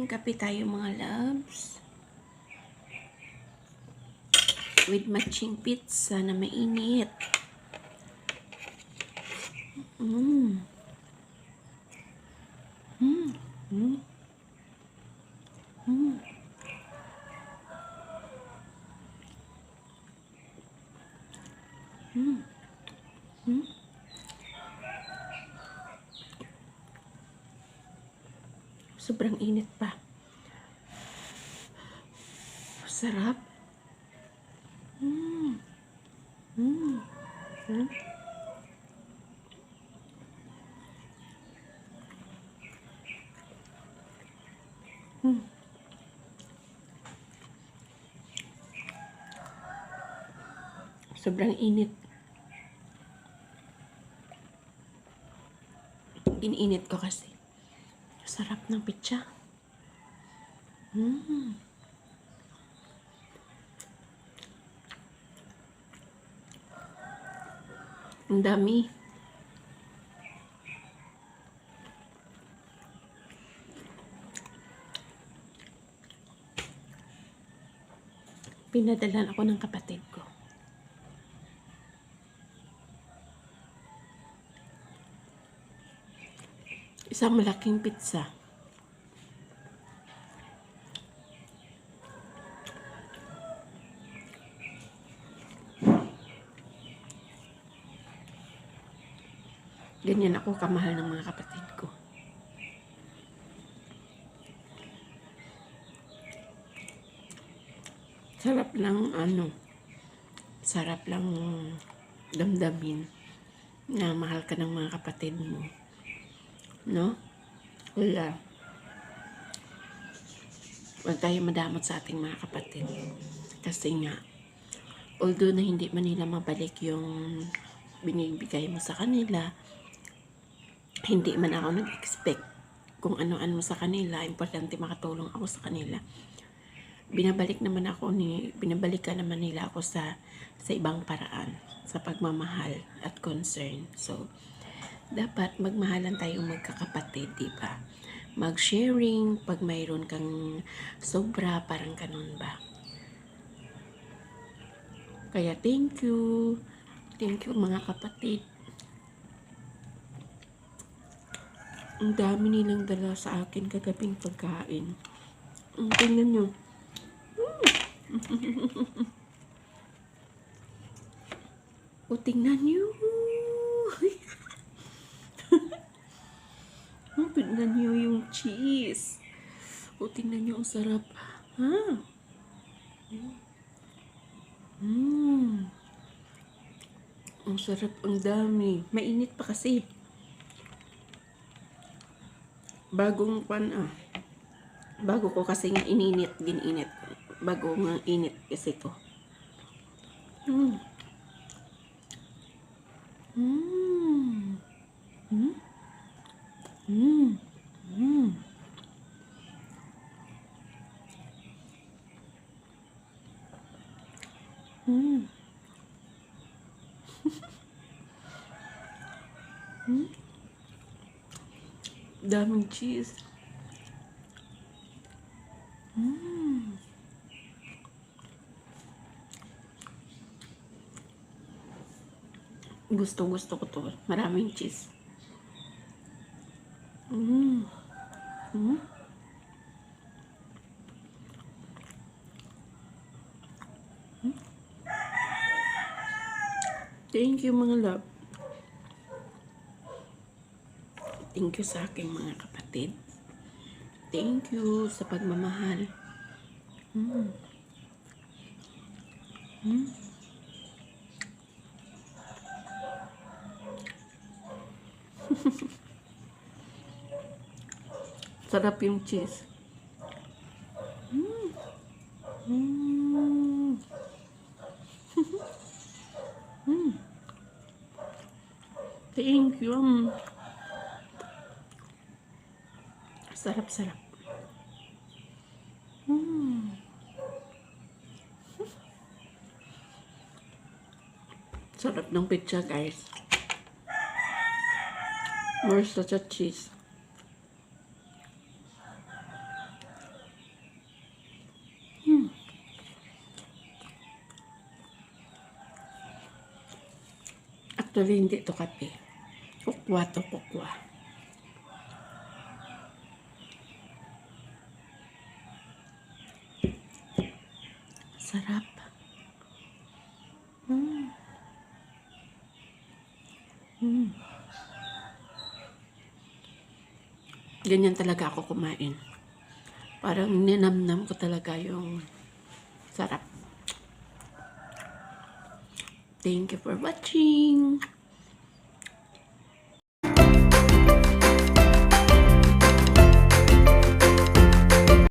Kape tayo mga loves. With matching pizza na mainit. Mm. Mm. Mm. Mm. Mm. Mm. Sobrang init pa. Sarap. Mm. Mm. Mm. Mm. Sobrang init. Iniinit ko kasi. Sarap ng pizza. Mm. Ang dami. Pinadalan ako ng kapatid ko. Isang malaking pizza. Ganyan ako kamahal ng mga kapatid ko. Sarap lang damdamin na mahal ka ng mga kapatid mo. No? Kaya, huwag tayo madamot sa ating mga kapatid. Kasi nga, although na hindi man nila mabalik yung binibigay mo sa kanila, hindi man ako nag-expect kung ano-ano sa kanila. Importante makatulong ako sa kanila. Binabalikan naman nila ako sa ibang paraan, sa pagmamahal at concern. So, dapat magmahalan tayong magkakapatid, di ba? Mag-sharing, pag mayroon kang sobra, parang ganun ba? Kaya thank you. Thank you mga kapatid. Ang dami nilang dala sa akin kagabing pagkain. Tingnan nyo. O, tingnan nyo. Tingnan nyo yung cheese. O, tingnan nyo, ang sarap. Ha? Ang sarap, ang dami. Mainit pa kasi. Bago ko kasi gininit. Bago nga init kasi to. Mm. Mm. Mm. Mm. Mm. Mm. Mm. Daming cheese. Mm. Gusto ko to. Maraming cheese. Mm. Mm. Thank you mga love. Thank you sa aking mga kapatid. Thank you sa pagmamahal. Mm. Mm. Sarap yung cheese. Mm. Mm. Mm. Thank you. Sarap. Mm. Sarap ng pizza, guys. More sa cheese. Actually, hindi to kape. Kukwa to, kukwa. Sarap. Mm. Mm. Ganyan talaga ako kumain. Parang ninamnam ko talaga yung sarap. Thank you for watching.